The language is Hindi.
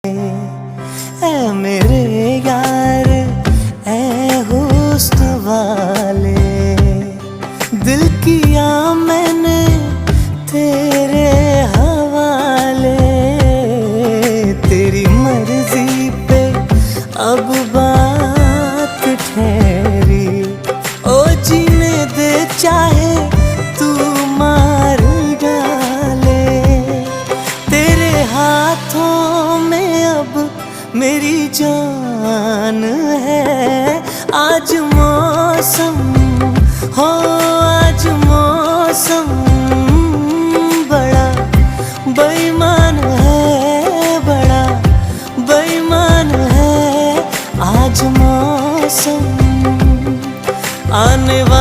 ऐ मेरे यार ऐ हुस्न वाले, दिल किया मैंने तेरे हवाले। तेरी मर्जी पे अब बात ठहरी, ओ जीने दे चाहे तू मार डाले। तेरे हाथों में अब मेरी जान है। आज मौसम हो, आज मौसम बड़ा बेईमान है, बड़ा बेईमान है। आज मौसम आने वाला